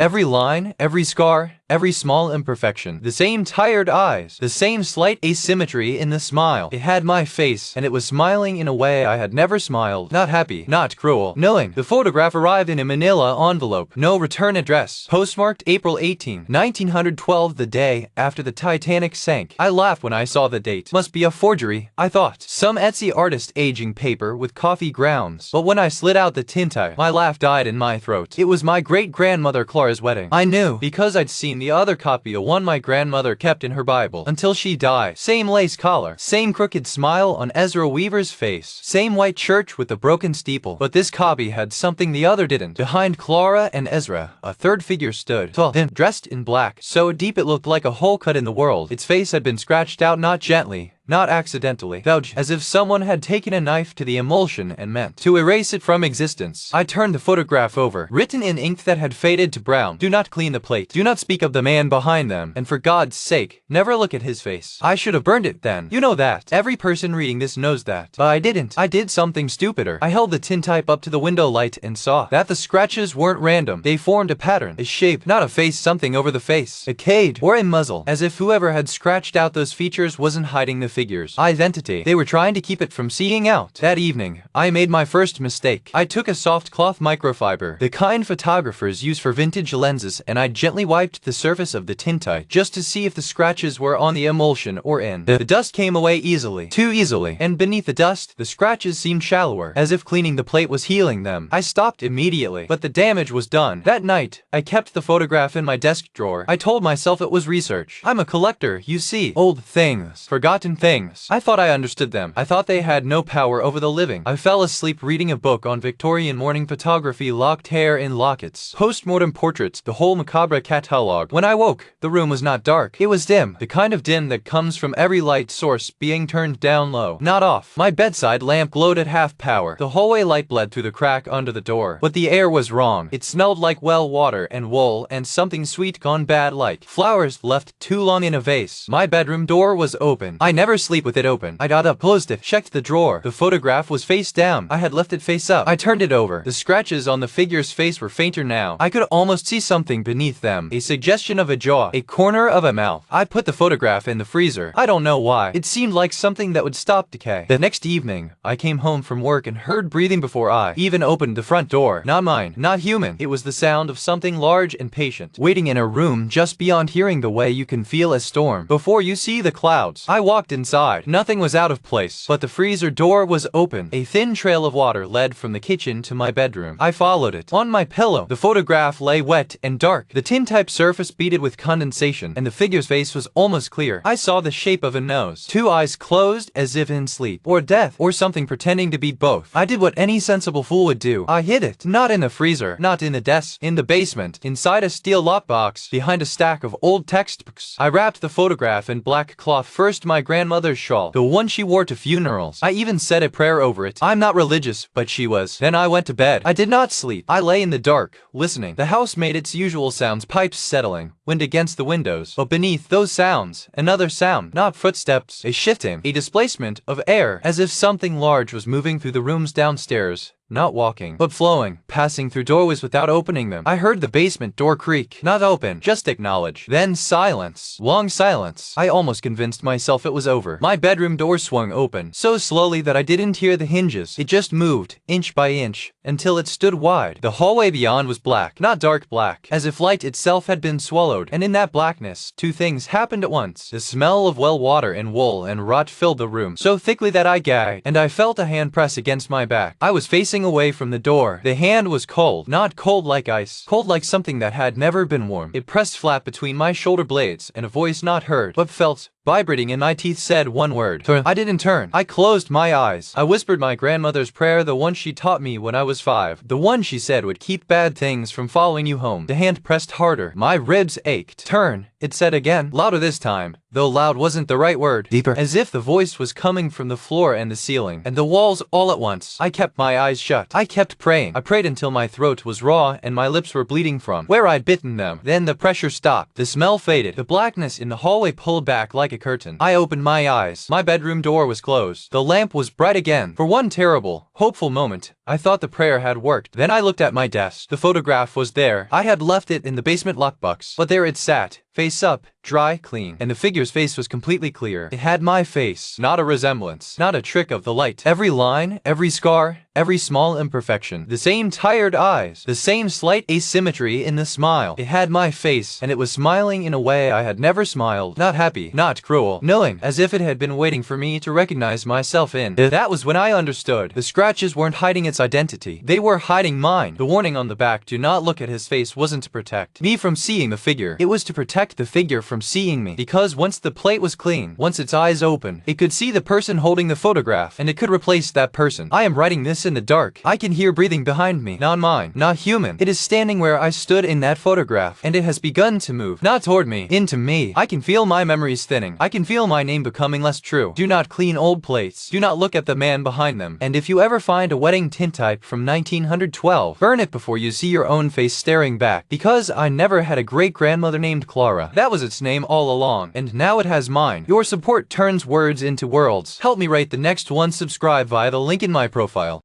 Every line, every scar, every small imperfection. The same tired eyes, the same slight asymmetry in the smile. It had my face, and it was smiling in a way I had never smiled. Not happy, not cruel, knowing. The photograph arrived in a manila envelope. No return address. Postmarked April 18, 1912, the day after the Titanic sank. I laughed when I saw the date. Must be a forgery, I thought. Some Etsy artist aging paper with coffee grounds. But when I slid out the tinta, my laugh died in my throat. It was my great-grandmother Clara's wedding. I knew, because I'd seen the other copy, of one my grandmother kept in her Bible until she died. Same lace collar, same crooked smile on Ezra Weaver's face, same white church with the broken steeple. But this copy had something the other didn't. Behind Clara and Ezra, a third figure stood, tall, thin, dressed in black, so deep it looked like a hole cut in the world. Its face had been scratched out, not gently, not accidentally, as if someone had taken a knife to the emulsion and meant to erase it from existence. I turned the photograph over. Written in ink that had faded to brown: do not clean the plate, do not speak of the man behind them, and for God's sake, never look at his face. I should have burned it then. You know that. Every person reading this knows that. But I didn't. I did something stupider. I held the tintype up to the window light and saw that the scratches weren't random. They formed a pattern, a shape, not a face, something over the face, a cade or a muzzle, as if whoever had scratched out those features wasn't hiding the figure's identity. They were trying to keep it from seeing out. That evening, I made my first mistake. I took a soft cloth microfiber, the kind photographers use for vintage lenses, and I gently wiped the surface of the tintype just to see if the scratches were on the emulsion or in. The dust came away easily, too easily, and beneath the dust, the scratches seemed shallower, as if cleaning the plate was healing them. I stopped immediately, but the damage was done. That night, I kept the photograph in my desk drawer. I told myself it was research. I'm a collector, you see. Old things, forgotten things. I thought I understood them. I thought they had no power over the living. I fell asleep reading a book on Victorian morning photography, locked hair in lockets, post-mortem portraits, the whole macabre catalogue. When I woke, the room was not dark. It was dim, the kind of dim that comes from every light source being turned down low, not off. My bedside lamp glowed at half power. The hallway light bled through the crack under the door. But the air was wrong. It smelled like well water and wool and something sweet gone bad, like flowers left too long in a vase. My bedroom door was open. I never sleep with it open. I got up, closed it, checked the drawer. The photograph was face down. I had left it face up. I turned it over. The scratches on the figure's face were fainter now. I could almost see something beneath them. A suggestion of a jaw, a corner of a mouth. I put the photograph in the freezer. I don't know why. It seemed like something that would stop decay. The next evening, I came home from work and heard breathing before I even opened the front door. Not mine, not human. It was the sound of something large and patient, waiting in a room just beyond hearing the way you can feel a storm before you see the clouds. I walked inside. Nothing was out of place, but the freezer door was open. A thin trail of water led from the kitchen to my bedroom. I followed it. On my pillow, the photograph lay wet and dark, the tintype surface beaded with condensation, and the figure's face was almost clear. I saw the shape of a nose, two eyes closed as if in sleep, or death, or something pretending to be both. I did what any sensible fool would do. I hid it. Not in the freezer, not in the desk, in the basement, inside a steel lockbox, behind a stack of old textbooks. I wrapped the photograph in black cloth, first my grandmother's shawl, the one she wore to funerals. I even said a prayer over it. I'm not religious, but she was. Then I went to bed. I did not sleep. I lay in the dark, listening. The house made its usual sounds, pipes settling, wind against the windows. But beneath those sounds, another sound, not footsteps, a shifting, a displacement of air, as if something large was moving through the rooms downstairs. Not walking, but flowing, passing through doorways without opening them. I heard the basement door creak. Not open, just acknowledge. Then silence. Long silence. I almost convinced myself it was over. My bedroom door swung open, so slowly that I didn't hear the hinges. It just moved, inch by inch, until it stood wide. The hallway beyond was black, not dark black, as if light itself had been swallowed. And in that blackness, two things happened at once. The smell of well water and wool and rot filled the room, so thickly that I gagged, and I felt a hand press against my back. I was facing away from the door. The hand was cold, not cold like ice, cold like something that had never been warm. It pressed flat between my shoulder blades, and a voice not heard, but felt, vibrating in my teeth, said one word. Turn. I didn't turn. I closed my eyes. I whispered my grandmother's prayer, the one she taught me when I was 5. The one she said would keep bad things from following you home. The hand pressed harder. My ribs ached. Turn. it said again, louder this time, though loud wasn't the right word. Deeper. As if the voice was coming from the floor and the ceiling, and the walls all at once. I kept my eyes shut. I kept praying. I prayed until my throat was raw and my lips were bleeding from where I'd bitten them. Then the pressure stopped. The smell faded. The blackness in the hallway pulled back like a curtain. I opened my eyes. My bedroom door was closed. The lamp was bright again. For one terrible, hopeful moment, I thought the prayer had worked. Then I looked at my desk. The photograph was there. I had left it in the basement lockbox, but there it sat, face up, dry, clean, and the figure's face was completely clear. It had my face, not a resemblance, not a trick of the light. Every line, every scar, every small imperfection, the same tired eyes, the same slight asymmetry in the smile. It had my face, and it was smiling in a way I had never smiled. Not happy, not cruel, knowing, as if it had been waiting for me to recognize myself in. That was when I understood. The scratches weren't hiding its identity. They were hiding mine. The warning on the back, "Do not look at his face," wasn't to protect me from seeing the figure. It was to protect the figure from seeing me. Because once the plate was clean, once its eyes open, it could see the person holding the photograph, and it could replace that person. I am writing this in the dark. I can hear breathing behind me. Not mine. Not human. It is standing where I stood in that photograph, and it has begun to move. Not toward me. Into me. I can feel my memories thinning. I can feel my name becoming less true. Do not clean old plates. Do not look at the man behind them. And if you ever find a wedding tintype from 1912, burn it before you see your own face staring back. Because I never had a great-grandmother named Clara. That was its name all along, and now it has mine. Your support turns words into worlds. Help me write the next one. Subscribe via the link in my profile.